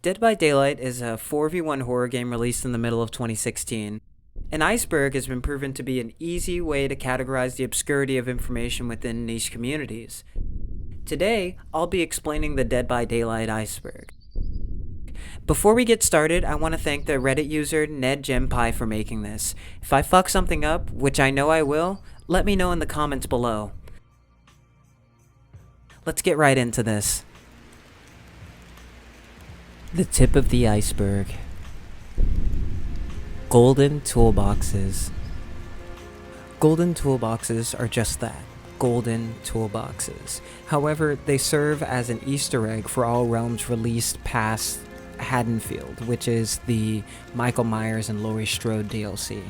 Dead by Daylight is a 4v1 horror game released in the middle of 2016. And Iceberg has been proven to be an easy way to categorize the obscurity of information within niche communities. Today, I'll be explaining the Dead by Daylight Iceberg. Before we get started, I want to thank the Reddit user NedGemPie for making this. If I fuck something up, which I know I will, let me know in the comments below. Let's get right into this. The tip of the iceberg. Golden toolboxes. Golden toolboxes are just that. Golden toolboxes. However, they serve as an Easter egg for all realms released past Haddonfield, which is the Michael Myers and Laurie Strode DLC.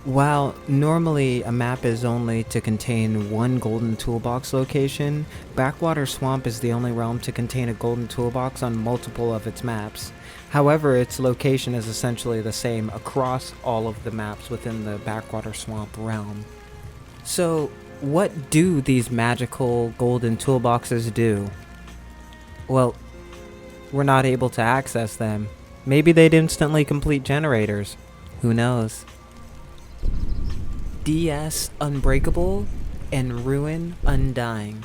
While normally a map is only to contain one golden toolbox location, Backwater Swamp is the only realm to contain a golden toolbox on multiple of its maps. However, its location is essentially the same across all of the maps within the Backwater Swamp realm. So, what do these magical golden toolboxes do? Well, we're not able to access them. Maybe they'd instantly complete generators. Who knows? DS Unbreakable and Ruin Undying.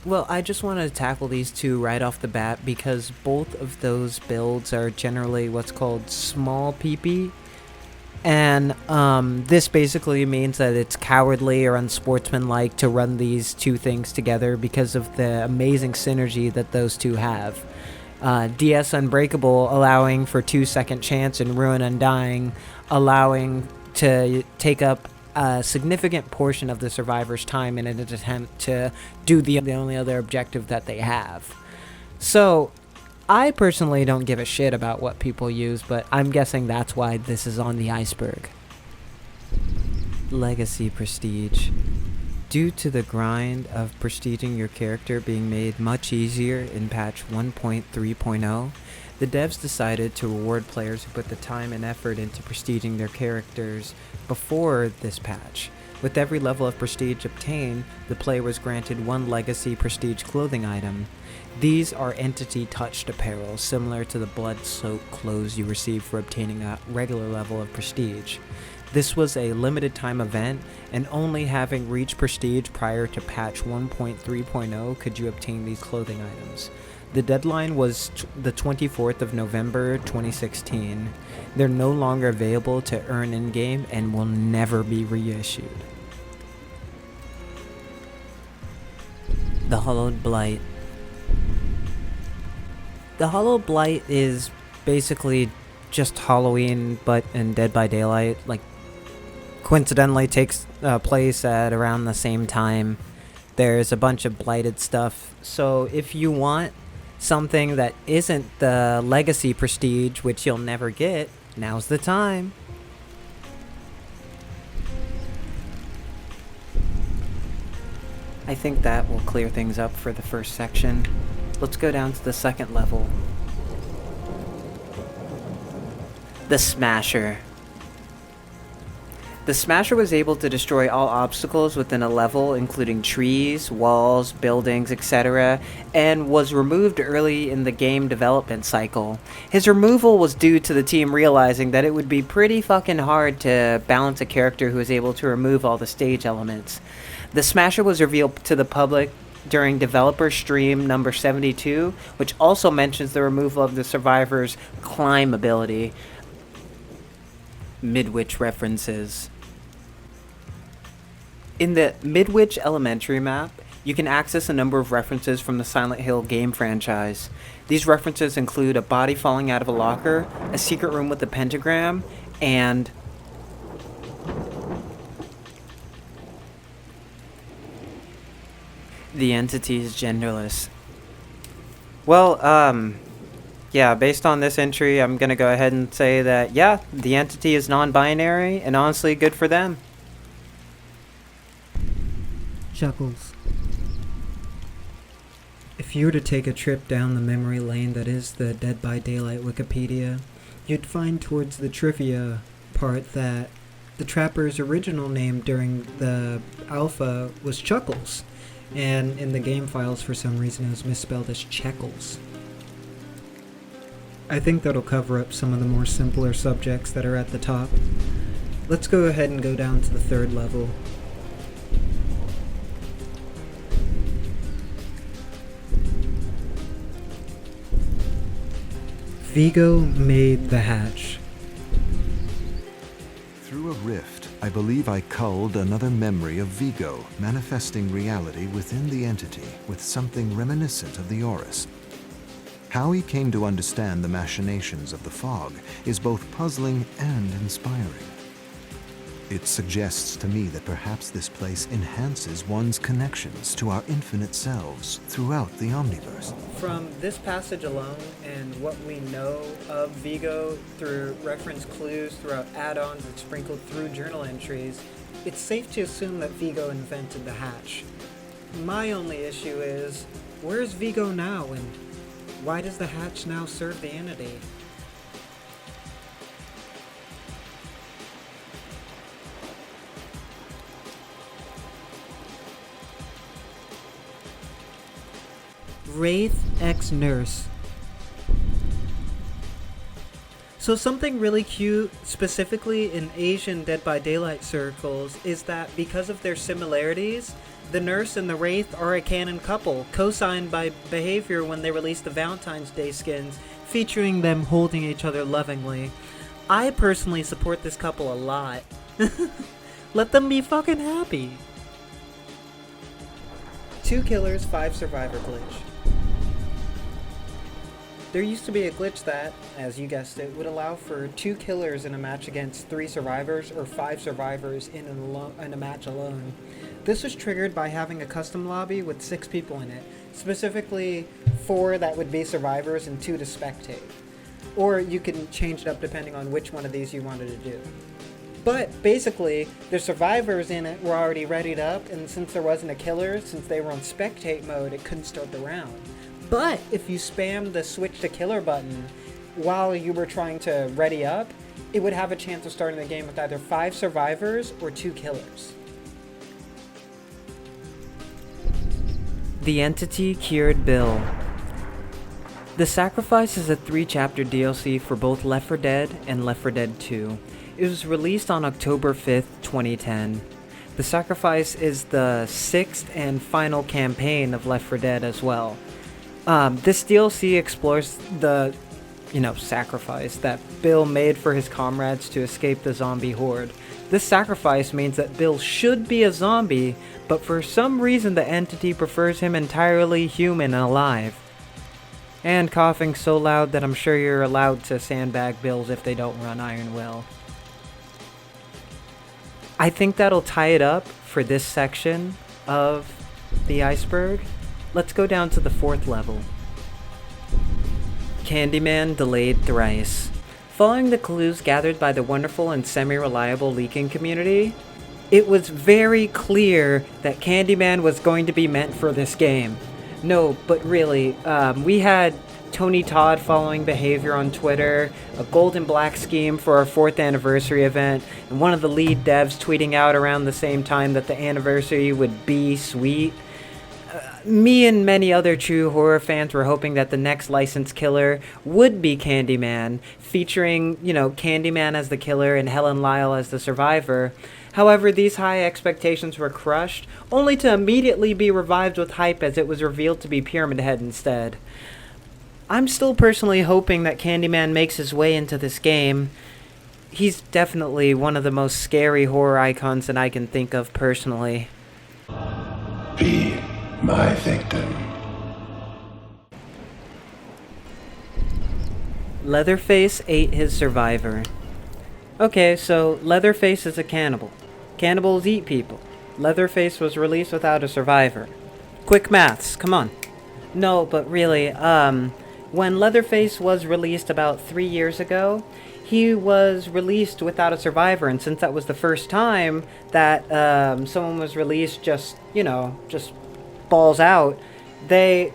Well, I just want to tackle these two right off the bat because both of those builds are generally what's called small PP. And this basically means that it's cowardly or unsportsmanlike to run these two things together because of the amazing synergy that those two have. DS Unbreakable allowing for 2-second chance and Ruin Undying allowing to take up a significant portion of the survivor's time in an attempt to do the only other objective that they have. So, I personally don't give a shit about what people use, but I'm guessing that's why this is on the iceberg. Legacy Prestige. Due to the grind of prestiging your character being made much easier in patch 1.3.0, the devs decided to reward players who put the time and effort into prestiging their characters before this patch. With every level of prestige obtained, the player was granted one legacy prestige clothing item. These are entity-touched apparel, similar to the blood-soaked clothes you receive for obtaining a regular level of prestige. This was a limited time event, and only having reached prestige prior to patch 1.3.0 could you obtain these clothing items. The deadline was the 24th of November 2016. They're no longer available to earn in-game and will never be reissued. The Hollowed Blight. The Hollowed Blight is basically just Halloween, but in Dead by Daylight. Like, coincidentally takes place at around the same time. There's a bunch of blighted stuff. So if you want something that isn't the legacy prestige, which you'll never get, now's the time. I think that will clear things up for the first section. Let's go down to the second level. The Smasher. The Smasher was able to destroy all obstacles within a level, including trees, walls, buildings, etc., and was removed early in the game development cycle. His removal was due to the team realizing that it would be pretty fucking hard to balance a character who is able to remove all the stage elements. The Smasher was revealed to the public during developer stream number 72, which also mentions the removal of the survivor's climb ability. Midwich references. In the Midwich Elementary map, you can access a number of references from the Silent Hill game franchise. These references include a body falling out of a locker, a secret room with a pentagram, and the entity is genderless. Well, yeah, based on this entry, I'm gonna go ahead and say that, yeah, the entity is non-binary, and honestly, good for them. Chuckles. If you were to take a trip down the memory lane that is the Dead by Daylight Wikipedia, you'd find towards the trivia part that the Trapper's original name during the alpha was Chuckles, and in the game files for some reason it was misspelled as Checkles. I think that'll cover up some of the more simpler subjects that are at the top. Let's go ahead and go down to the 3rd level. Vigo made the hatch. Through a rift, I believe I culled another memory of Vigo, manifesting reality within the entity with something reminiscent of the Orus. How he came to understand the machinations of the fog is both puzzling and inspiring. It suggests to me that perhaps this place enhances one's connections to our infinite selves throughout the Omniverse. From this passage alone and what we know of Vigo through reference clues throughout add-ons and sprinkled through journal entries, it's safe to assume that Vigo invented the hatch. My only issue is, where's Vigo now, and why does the hatch now serve the entity? Wraith X Nurse. So something really cute, specifically in Asian Dead by Daylight circles, is that because of their similarities, the nurse and the Wraith are a canon couple, co-signed by Behavior when they released the Valentine's Day skins, featuring them holding each other lovingly. I personally support this couple a lot. Let them be fucking happy. 2 killers, 5 survivor glitch. There used to be a glitch that, as you guessed it, would allow for 2 killers in a match against 3 survivors or 5 survivors in a match alone. This was triggered by having a custom lobby with 6 people in it, specifically 4 that would be survivors and 2 to spectate. Or you can change it up depending on which one of these you wanted to do. But basically, the survivors in it were already readied up, and since there wasn't a killer, since they were on spectate mode, it couldn't start the round. But if you spammed the switch to killer button while you were trying to ready up, it would have a chance of starting the game with either 5 survivors or 2 killers. The Entity Cured Bill. The Sacrifice is a 3-chapter DLC for both Left 4 Dead and Left 4 Dead 2. It was released on October 5th, 2010. The Sacrifice is the 6th and final campaign of Left 4 Dead as well. This DLC explores the, sacrifice that Bill made for his comrades to escape the zombie horde. This sacrifice means that Bill should be a zombie, but for some reason the entity prefers him entirely human and alive. And coughing so loud that I'm sure you're allowed to sandbag Bills if they don't run Iron Will. I think that'll tie it up for this section of the Iceberg. Let's go down to the 4th level. Candyman delayed thrice. Following the clues gathered by the wonderful and semi-reliable leaking community, it was very clear that Candyman was going to be meant for this game. No, but really, we had Tony Todd following Behavior on Twitter, a gold and black scheme for our 4th anniversary event, and one of the lead devs tweeting out around the same time that the anniversary would be sweet. Me and many other true horror fans were hoping that the next licensed killer would be Candyman, featuring, Candyman as the killer and Helen Lyle as the survivor. However, these high expectations were crushed, only to immediately be revived with hype as it was revealed to be Pyramid Head instead. I'm still personally hoping that Candyman makes his way into this game. He's definitely one of the most scary horror icons that I can think of personally. Be my victim. Leatherface ate his survivor. Okay, so Leatherface is a cannibal. Cannibals eat people. Leatherface was released without a survivor. Quick maths, come on. No, but really, when Leatherface was released about 3 years ago, he was released without a survivor, and since that was the first time that someone was released just balls out, they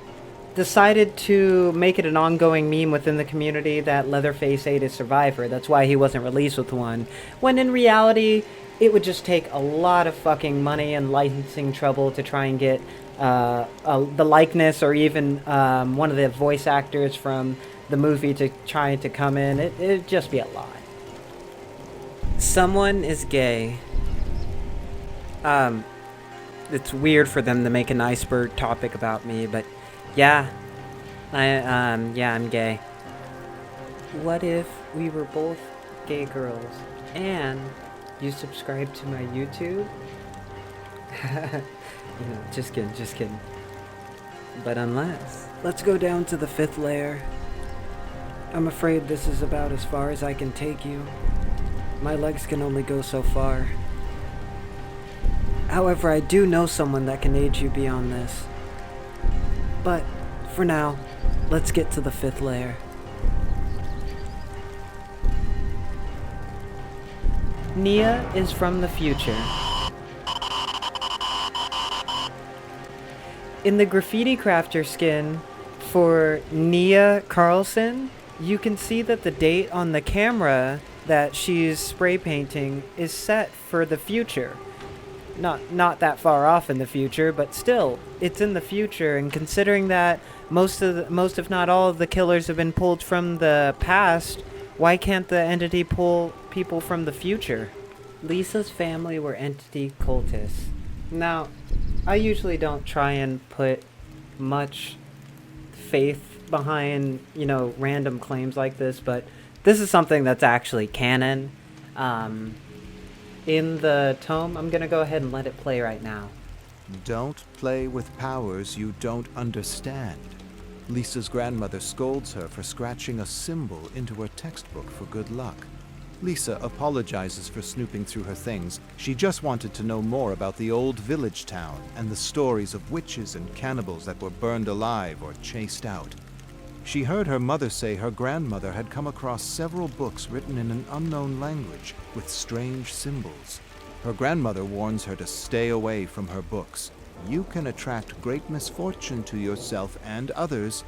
decided to make it an ongoing meme within the community that Leatherface ate his survivor. That's why he wasn't released with one. When in reality, it would just take a lot of fucking money and licensing trouble to try and get the likeness or even one of the voice actors from the movie to try to come in. It'd just be a lot. Someone is gay. It's weird for them to make an Iceberg topic about me, but yeah, I'm gay. What if we were both gay girls and you subscribe to my YouTube? Just kidding. But unless... Let's go down to the 5th layer. I'm afraid this is about as far as I can take you. My legs can only go so far. However, I do know someone that can aid you beyond this. But, for now, let's get to the 5th layer. Nia is from the future. In the graffiti crafter skin for Nia Carlson, you can see that the date on the camera that she's spray painting is set for the future. Not that far off in the future, but still, it's in the future, and considering that most if not all of the killers have been pulled from the past, why can't the entity pull people from the future? Lisa's family were entity cultists. Now, I usually don't try and put much faith behind, random claims like this, but this is something that's actually canon. In the tome, I'm gonna go ahead and let it play right now. Don't play with powers you don't understand. Lisa's grandmother scolds her for scratching a symbol into her textbook for good luck. Lisa apologizes for snooping through her things. She just wanted to know more about the old village town and the stories of witches and cannibals that were burned alive or chased out. She heard her mother say her grandmother had come across several books written in an unknown language with strange symbols. Her grandmother warns her to stay away from her books. You can attract great misfortune to yourself and others.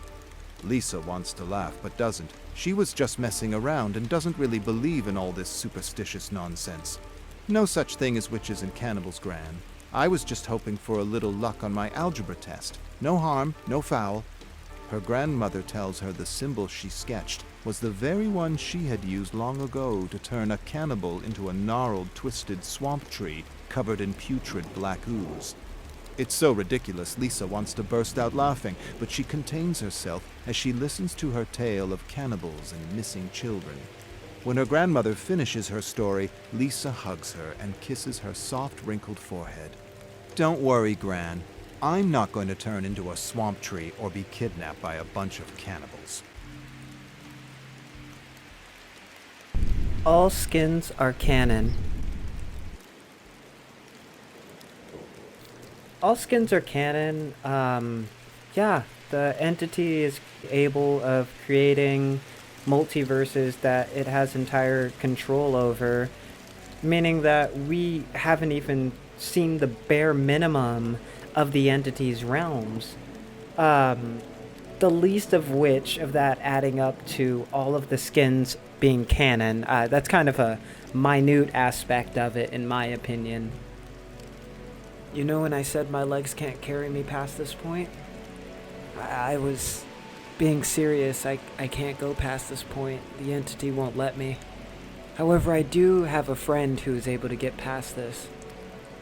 Lisa wants to laugh but doesn't. She was just messing around and doesn't really believe in all this superstitious nonsense. No such thing as witches and cannibals, Gran. I was just hoping for a little luck on my algebra test. No harm, no foul. Her grandmother tells her the symbol she sketched was the very one she had used long ago to turn a cannibal into a gnarled, twisted swamp tree covered in putrid black ooze. It's so ridiculous, Lisa wants to burst out laughing, but she contains herself as she listens to her tale of cannibals and missing children. When her grandmother finishes her story, Lisa hugs her and kisses her soft, wrinkled forehead. Don't worry, Gran. I'm not going to turn into a swamp tree or be kidnapped by a bunch of cannibals. All skins are canon. All skins are canon. Yeah, the entity is able of creating multiverses that it has entire control over, meaning that we haven't even seen the bare minimum of the entity's realms. The least of which of that adding up to all of the skins being canon. That's kind of a minute aspect of it, in my opinion. You know, when I said my legs can't carry me past this point, I was being serious. I can't go past this point. The entity won't let me. However, I do have a friend who is able to get past this.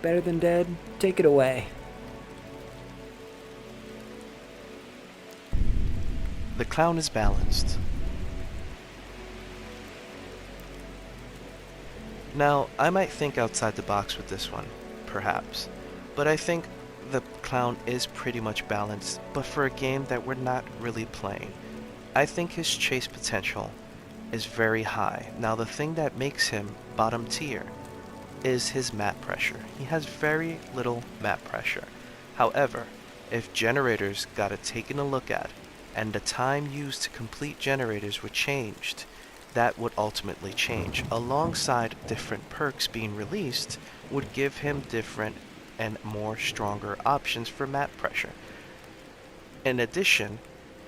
Better than dead? Take it away. The clown is balanced. Now, I might think outside the box with this one, perhaps, but I think the clown is pretty much balanced, but for a game that we're not really playing. I think his chase potential is very high. Now, the thing that makes him bottom tier is his map pressure. He has very little map pressure. However, if generators got it taken a look at, and the time used to complete generators were changed, that would ultimately change. Alongside different perks being released would give him different and more stronger options for map pressure. In addition,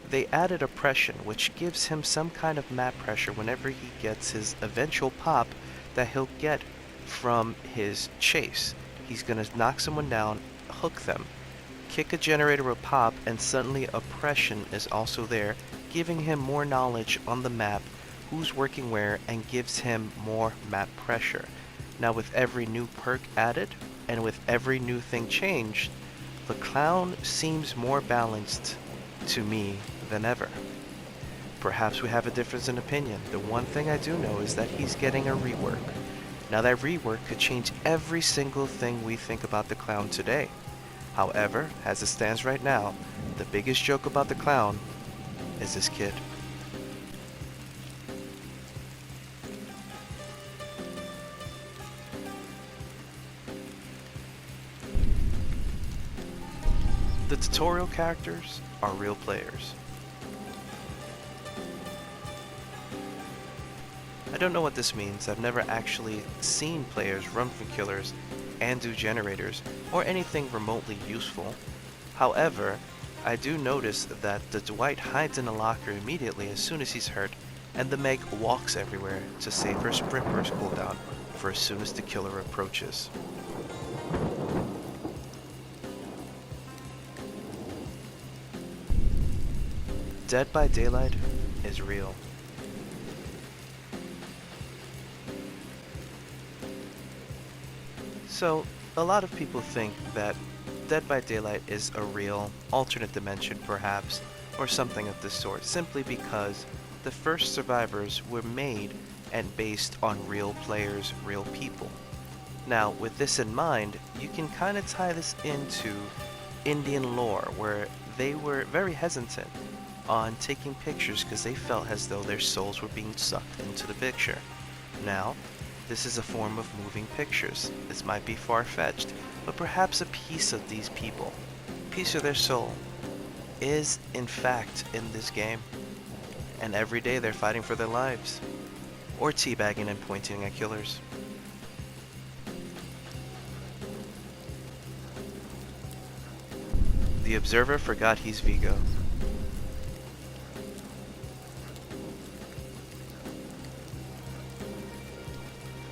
they added oppression, which gives him some kind of map pressure whenever he gets his eventual pop that he'll get from his chase. He's gonna knock someone down, hook them, kick a generator will pop, and suddenly oppression is also there, giving him more knowledge on the map, who's working where, and gives him more map pressure. Now with every new perk added, and with every new thing changed, the clown seems more balanced to me than ever. Perhaps we have a difference in opinion. The one thing I do know is that he's getting a rework. Now that rework could change every single thing we think about the clown today. However, as it stands right now, the biggest joke about the clown is this kid. The tutorial characters are real players. I don't know what this means. I've never actually seen players run from killers and do generators or anything remotely useful. However, I do notice that the Dwight hides in a locker immediately as soon as he's hurt, and the Meg walks everywhere to save her sprint burst cooldown for as soon as the killer approaches. Dead by Daylight is real. So, a lot of people think that Dead by Daylight is a real alternate dimension perhaps, or something of this sort, simply because the first survivors were made and based on real players, real people. Now, with this in mind, you can kind of tie this into Indian lore, where they were very hesitant on taking pictures because they felt as though their souls were being sucked into the picture. Now, this is a form of moving pictures. This might be far-fetched, but perhaps a piece of these people, a piece of their soul, is in fact in this game. And every day they're fighting for their lives, or teabagging and pointing at killers. The Observer forgot he's Vigo.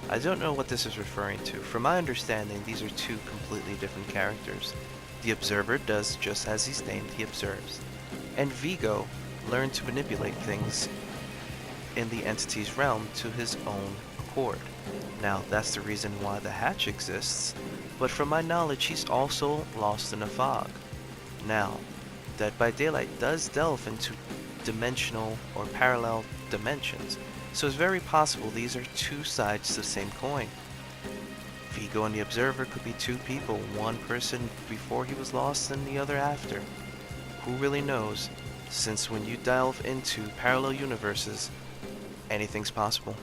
I don't know what this is referring to. From my understanding, these are two completely different characters. The Observer does just as he's named, he observes. And Vigo learned to manipulate things in the entity's realm to his own accord. Now, that's the reason why the hatch exists, but from my knowledge, he's also lost in a fog. Now, Dead by Daylight does delve into dimensional or parallel dimensions, so it's very possible these are two sides to the same coin. Vigo and the Observer could be two people, one person before he was lost and the other after. Who really knows, since when you delve into parallel universes, anything's possible.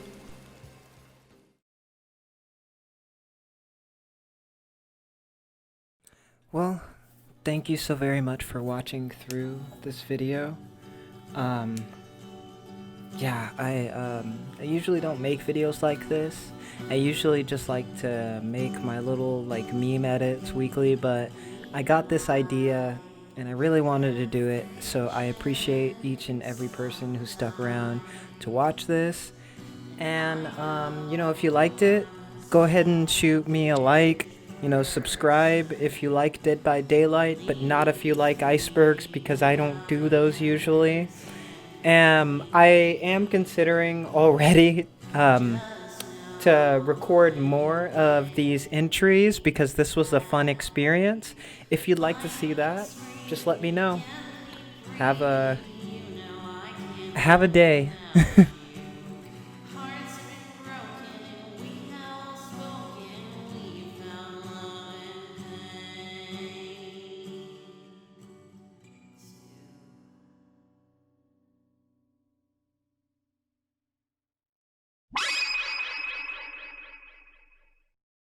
Well, thank you so very much for watching through this video. Yeah, I usually don't make videos like this. I usually just like to make my little like meme edits weekly, but I got this idea and I really wanted to do it, so I appreciate each and every person who stuck around to watch this. And you know, if you liked it, go ahead and shoot me a like. You know, subscribe if you like Dead by Daylight, but not if you like Icebergs, because I don't do those usually. I am considering already to record more of these entries, because this was a fun experience. If you'd like to see that, just let me know. Have a day.